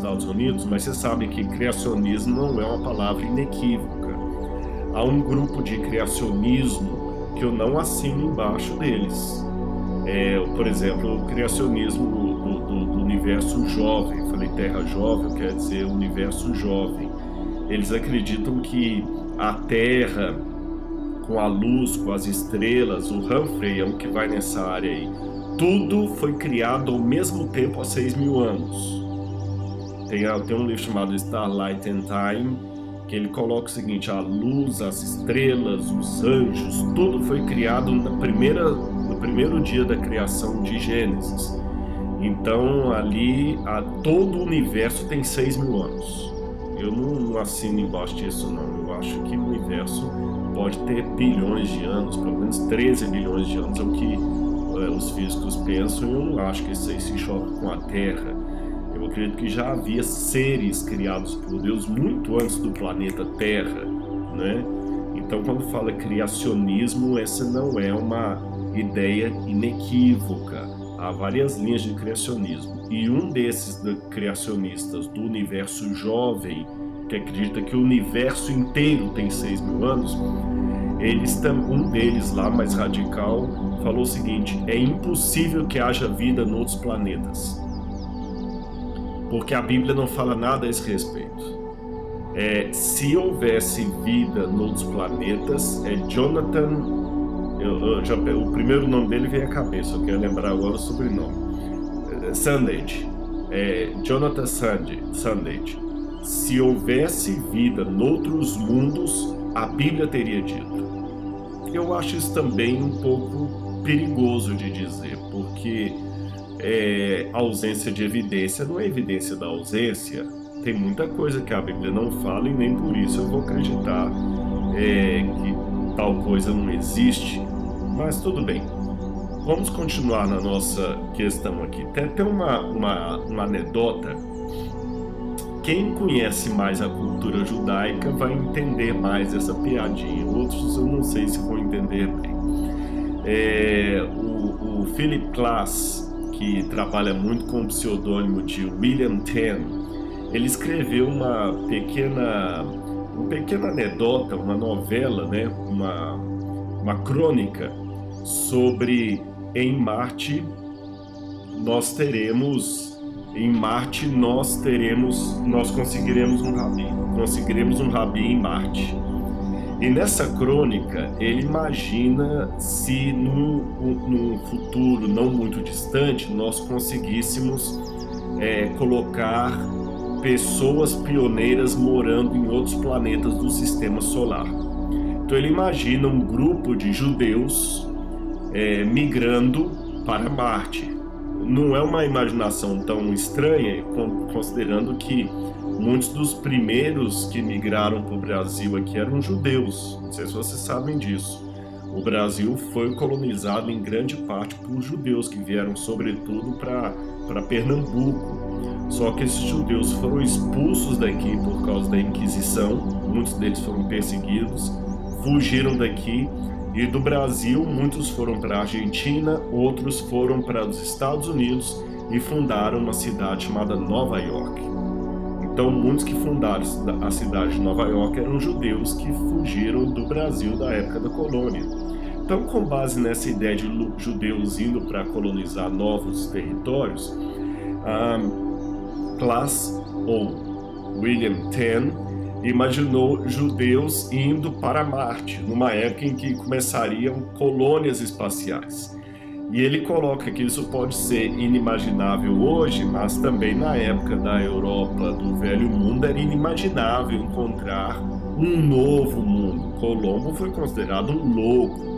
Estados Unidos, mas você sabe que criacionismo não é uma palavra inequívoca. Há um grupo de criacionismo que eu não assino embaixo deles. Por exemplo, o criacionismo do universo jovem. Falei terra jovem, quer dizer universo jovem. Eles acreditam que a Terra, com a luz, com as estrelas, o Humphrey é um que vai nessa área aí, tudo foi criado ao mesmo tempo há 6.000 anos. Tem um livro chamado Starlight and Time, que ele coloca o seguinte: a luz, as estrelas, os anjos, tudo foi criado no primeiro dia da criação de Gênesis. Então ali todo o universo tem 6.000 anos. Eu não assino embaixo disso não. Eu acho que o universo pode ter bilhões de anos, pelo menos 13 bilhões de anos é o que os físicos pensam. Eu não acho que isso aí se choca com a Terra. Eu acredito que já havia seres criados por Deus muito antes do planeta Terra, né? Então, quando fala criacionismo, essa não é uma ideia inequívoca. Há várias linhas de criacionismo. E um desses criacionistas do universo jovem, que acredita que o universo inteiro tem 6.000 anos, um deles lá, mais radical, falou o seguinte: é impossível que haja vida em outros planetas, porque a Bíblia não fala nada a esse respeito. Se houvesse vida em outros planetas, Jonathan, o primeiro nome dele veio à cabeça, eu quero lembrar agora o sobrenome, Sandage, Jonathan Sandage. Se houvesse vida em outros mundos, a Bíblia teria dito. Eu acho isso também um pouco perigoso de dizer, porque ausência de evidência não é evidência da ausência. Tem muita coisa que a Bíblia não fala e nem por isso eu vou acreditar que tal coisa não existe. Mas tudo bem, vamos continuar na nossa questão aqui. Tem uma anedota. Quem conhece mais a cultura judaica vai entender mais essa piadinha. Outros eu não sei se vão entender bem. O Philip Klass, que trabalha muito com o pseudônimo de William Tenn, ele escreveu uma pequena anedota, uma novela, né? uma crônica sobre nós conseguiremos um rabi em Marte. E nessa crônica ele imagina se num futuro não muito distante nós conseguíssemos colocar pessoas pioneiras morando em outros planetas do sistema solar. Então ele imagina um grupo de judeus migrando para Marte. Não é uma imaginação tão estranha, considerando que muitos dos primeiros que migraram para o Brasil aqui eram judeus. Não sei se vocês sabem disso. O Brasil foi colonizado em grande parte por judeus que vieram sobretudo para Pernambuco. Só que esses judeus foram expulsos daqui por causa da Inquisição. Muitos deles foram perseguidos, fugiram daqui. E do Brasil, muitos foram para a Argentina, outros foram para os Estados Unidos e fundaram uma cidade chamada Nova York. Então, muitos que fundaram a cidade de Nova York eram judeus que fugiram do Brasil da época da colônia. Então, com base nessa ideia de judeus indo para colonizar novos territórios, Klass, ou William Tenn, imaginou judeus indo para Marte, numa época em que começariam colônias espaciais. E ele coloca que isso pode ser inimaginável hoje, mas também na época da Europa do Velho Mundo era inimaginável encontrar um novo mundo. Colombo foi considerado um louco,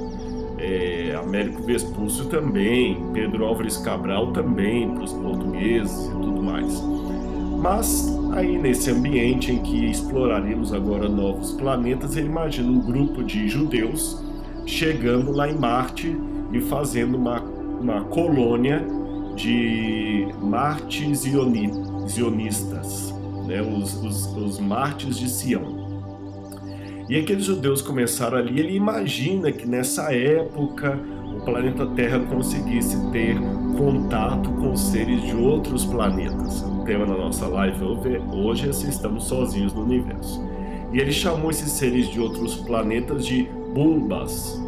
Américo Vespúcio também, Pedro Álvares Cabral também, para os portugueses e tudo mais. Mas aí nesse ambiente em que exploraríamos agora novos planetas, ele imagina um grupo de judeus chegando lá em Marte e fazendo uma colônia de Marte zionistas, né? os Martes de Sião. E aqueles judeus começaram ali, ele imagina que nessa época o planeta Terra conseguisse ter contato com seres de outros planetas. tema da nossa live hoje é se estamos sozinhos no universo. E ele chamou esses seres de outros planetas de Bulbas.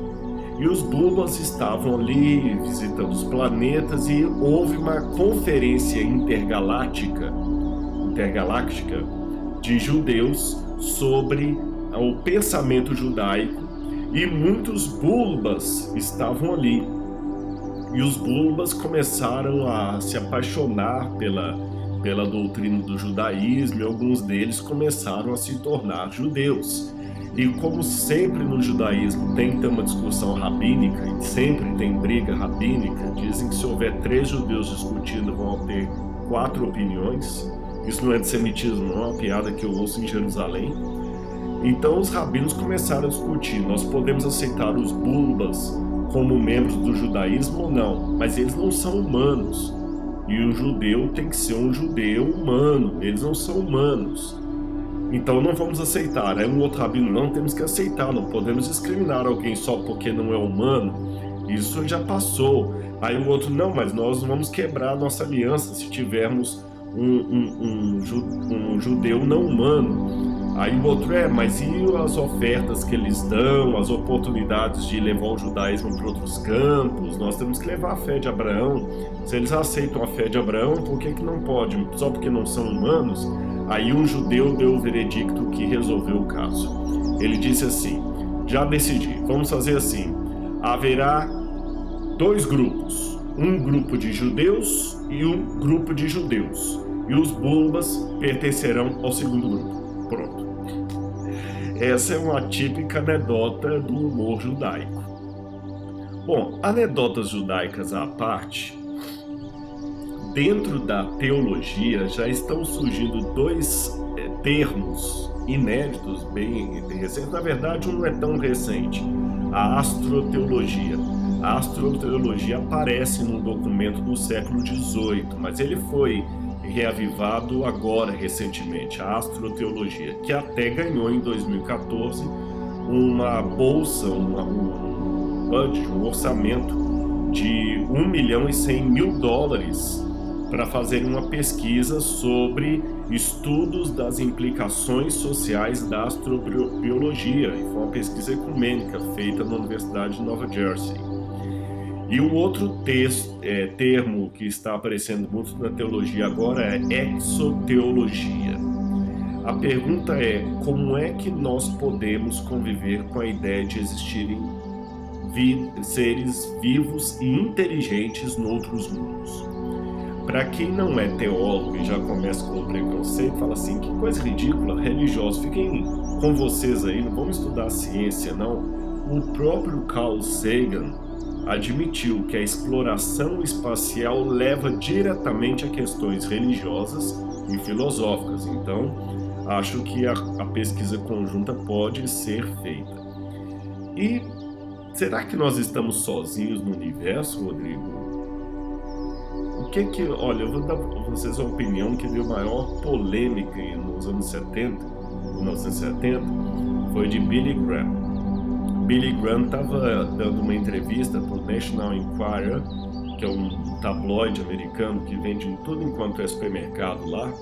E os Bulbas estavam ali visitando os planetas e houve uma conferência intergaláctica de judeus sobre o pensamento judaico, e muitos Bulbas estavam ali. E os Bulbas começaram a se apaixonar pela doutrina do judaísmo, e alguns deles começaram a se tornar judeus. E como sempre no judaísmo tem uma discussão rabínica, e sempre tem briga rabínica, dizem que se houver 3 judeus discutindo vão ter 4 opiniões. Isso não é antissemitismo, não é uma piada que eu ouço em Jerusalém. Então os rabinos começaram a discutir: nós podemos aceitar os Bulbas como membros do judaísmo ou não, mas eles não são humanos. E o judeu tem que ser um judeu humano, eles não são humanos. Então não vamos aceitar. Aí um outro rabino: não, temos que aceitar, não podemos discriminar alguém só porque não é humano. Isso já passou. Aí o outro: não, mas nós vamos quebrar a nossa aliança se tivermos um judeu não humano. Aí o outro: mas e as ofertas que eles dão, as oportunidades de levar o judaísmo para outros campos? Nós temos que levar a fé de Abraão. Se eles aceitam a fé de Abraão, por que não pode? Só porque não são humanos? Aí um judeu deu o veredicto que resolveu o caso. Ele disse assim: já decidi, vamos fazer assim, haverá 2 grupos, um grupo de judeus e um grupo de judeus, e os Bulbas pertencerão ao segundo grupo. Pronto. Essa é uma típica anedota do humor judaico. Bom, anedotas judaicas à parte, dentro da teologia já estão surgindo 2 termos inéditos, bem recentes. Na verdade, um não é tão recente: a astroteologia. A astroteologia aparece num documento do século XVIII, mas ele foi reavivado agora recentemente, a astroteologia, que até ganhou em 2014 uma bolsa, um budget, um orçamento de $1.100.000 para fazer uma pesquisa sobre estudos das implicações sociais da astrobiologia. E foi uma pesquisa ecumênica feita na Universidade de Nova Jersey. E o outro termo que está aparecendo muito na teologia agora é exoteologia. A pergunta é: como é que nós podemos conviver com a ideia de existirem seres vivos e inteligentes em outros mundos? Para quem não é teólogo e já começa com o preconceito, fala assim: que coisa ridícula, religiosos, fiquem com vocês aí, não vamos estudar ciência não. O próprio Carl Sagan admitiu que a exploração espacial leva diretamente a questões religiosas e filosóficas. Então, acho que a pesquisa conjunta pode ser feita. E será que nós estamos sozinhos no universo, Rodrigo? Olha, eu vou dar para vocês uma opinião que deu maior polêmica nos anos 1970, foi de Billy Graham. Billy Graham estava dando uma entrevista para o National Enquirer, que é um tabloide americano que vende tudo enquanto é supermercado lá,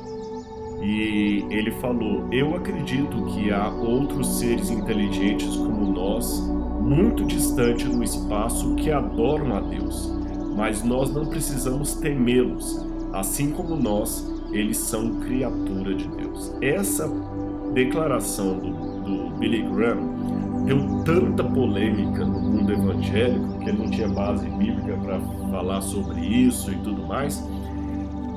e ele falou: eu acredito que há outros seres inteligentes como nós, muito distante no espaço, que adoram a Deus, mas nós não precisamos temê-los, assim como nós, eles são criatura de Deus. Essa declaração do Billy Graham deu tanta polêmica no mundo evangélico, porque ele não tinha base bíblica para falar sobre isso e tudo mais,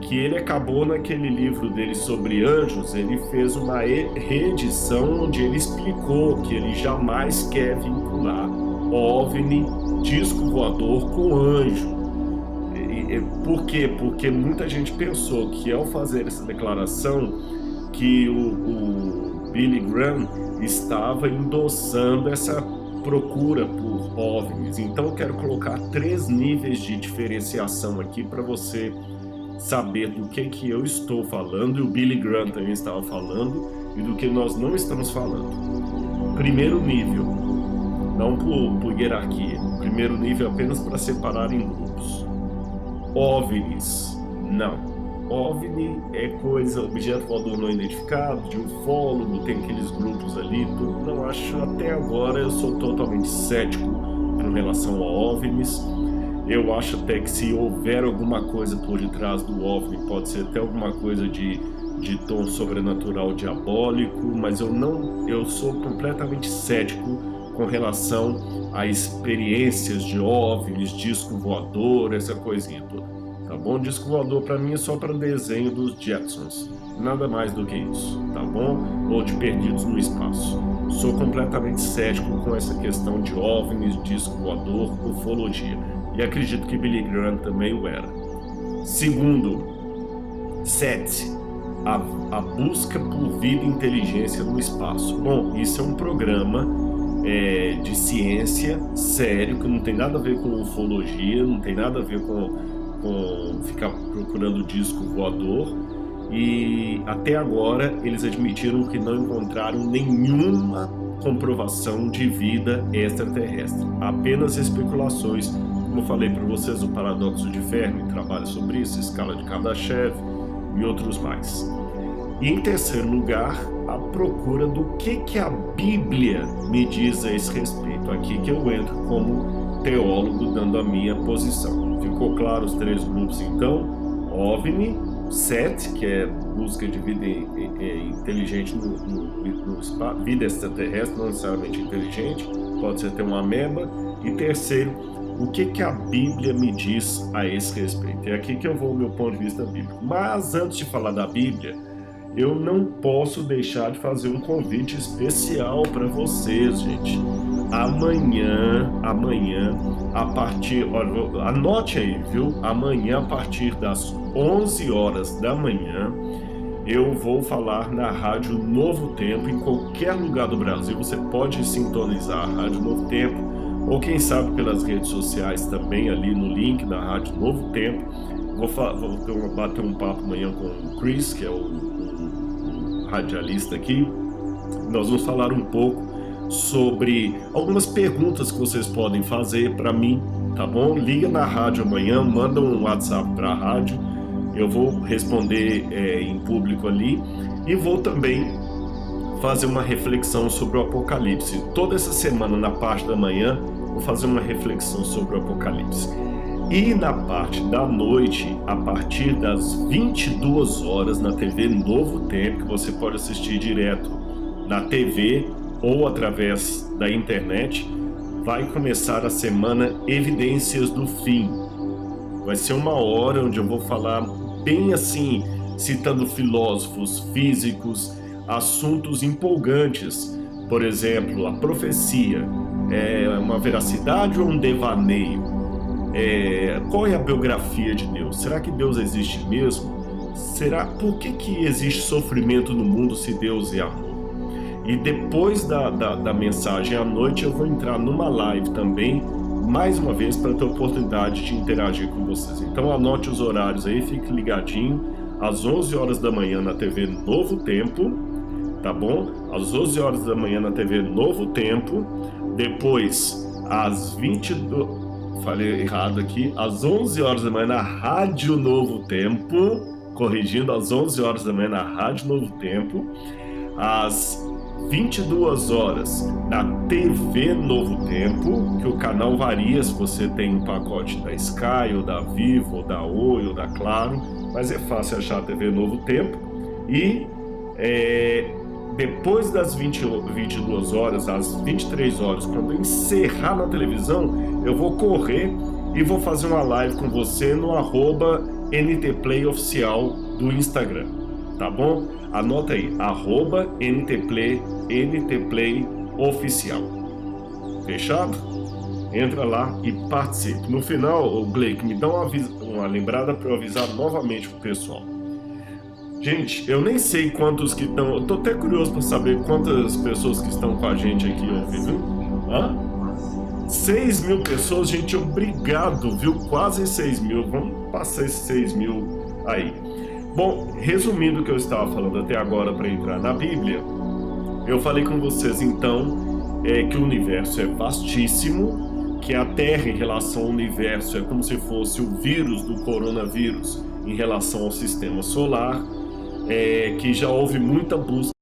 que ele acabou, naquele livro dele sobre anjos, ele fez uma reedição onde ele explicou que ele jamais quer vincular OVNI, disco voador, com anjo. Por quê? Porque muita gente pensou que, ao fazer essa declaração, que o Billy Graham estava endossando essa procura por OVNIs. Então eu quero colocar 3 níveis de diferenciação aqui para você saber do que eu estou falando, e o Billy Graham também estava falando, e do que nós não estamos falando. Primeiro nível, não por hierarquia, primeiro nível apenas para separar em grupos. OVNIs, não. OVNI é coisa, objeto voador não identificado, de ufólogo, tem aqueles grupos ali, tudo. Não acho, até agora eu sou totalmente cético com relação a OVNIs. Eu acho até que se houver alguma coisa por detrás do OVNI, pode ser até alguma coisa de tom sobrenatural diabólico, mas eu sou completamente cético com relação a experiências de OVNIs, disco voador, essa coisinha toda. Tá bom? Disco voador para mim é só para desenho dos Jetsons, nada mais do que isso, tá bom? Ou de Perdidos no Espaço. Sou completamente cético com essa questão de OVNIs, disco voador, ufologia. E acredito que Billy Graham também o era. Segundo, 7. A busca por vida e inteligência no espaço. Bom, isso é um programa de ciência sério, que não tem nada a ver com ufologia, não tem nada a ver com ficar procurando disco voador. E até agora eles admitiram que não encontraram nenhuma comprovação de vida extraterrestre, apenas especulações. Como eu falei para vocês, o paradoxo de Fermi trabalha sobre isso, escala de Kardashev e outros mais. E em terceiro lugar, a procura do que a Bíblia me diz a esse respeito. Aqui que eu entro como teólogo dando a minha posição. Ficou claro os 3 grupos então? OVNI, 7, que é busca de vida inteligente no espaço, vida extraterrestre, não necessariamente inteligente, pode ser até uma ameba. E terceiro, o que a Bíblia me diz a esse respeito? É aqui que eu vou o meu ponto de vista bíblico. Mas antes de falar da Bíblia, eu não posso deixar de fazer um convite especial para vocês, gente. Amanhã, a partir, olha, anote aí, viu? Amanhã, a partir das 11 horas da manhã, eu vou falar na Rádio Novo Tempo, em qualquer lugar do Brasil. Você pode sintonizar a Rádio Novo Tempo, ou quem sabe pelas redes sociais também, ali no link da Rádio Novo Tempo. Vou bater um papo amanhã com o Chris, que é o radialista aqui. Nós vamos falar um pouco sobre algumas perguntas que vocês podem fazer para mim, tá bom? Liga na rádio amanhã, manda um WhatsApp para a rádio, eu vou responder em público ali, e vou também fazer uma reflexão sobre o Apocalipse. Toda essa semana, na parte da manhã, vou fazer uma reflexão sobre o Apocalipse. E na parte da noite, a partir das 22 horas, na TV Novo Tempo, que você pode assistir direto na TV ou através da internet, vai começar a semana Evidências do Fim. Vai ser uma hora onde eu vou falar bem assim, citando filósofos, físicos, assuntos empolgantes. Por exemplo, a profecia é uma veracidade ou um devaneio? Qual é a biografia de Deus? Será que Deus existe mesmo? Por que existe sofrimento no mundo se Deus é amor? E depois da mensagem à noite, eu vou entrar numa live também, mais uma vez, para ter a oportunidade de interagir com vocês. Então anote os horários aí, fique ligadinho, às 11 horas da manhã na TV Novo Tempo, tá bom? Às 11 horas da manhã na TV Novo Tempo, depois às 22... Falei errado aqui, às 11 horas da manhã na Rádio Novo Tempo, corrigindo, às 11 horas da manhã na Rádio Novo Tempo, às 22 horas na TV Novo Tempo, que o canal varia se você tem um pacote da Sky, ou da Vivo, ou da Oi, ou da Claro, mas é fácil achar a TV Novo Tempo. E depois das 22 horas, às 23 horas, quando eu encerrar na televisão, eu vou correr e vou fazer uma live com você no @NTPlayOficial do Instagram, tá bom? Anota aí, @NTPlayOficial. Fechado? Entra lá e participe. No final, o Blake, me dá uma lembrada para eu avisar novamente pro pessoal. Gente, eu nem sei quantos que estão... Eu tô até curioso para saber quantas pessoas que estão com a gente aqui hoje, viu? 6.000 pessoas, gente, obrigado, viu? Quase 6.000, vamos passar esses 6.000 aí. Bom, resumindo o que eu estava falando até agora para entrar na Bíblia, eu falei com vocês então que o universo é vastíssimo, que a Terra em relação ao universo é como se fosse o vírus do coronavírus em relação ao sistema solar, que já houve muita busca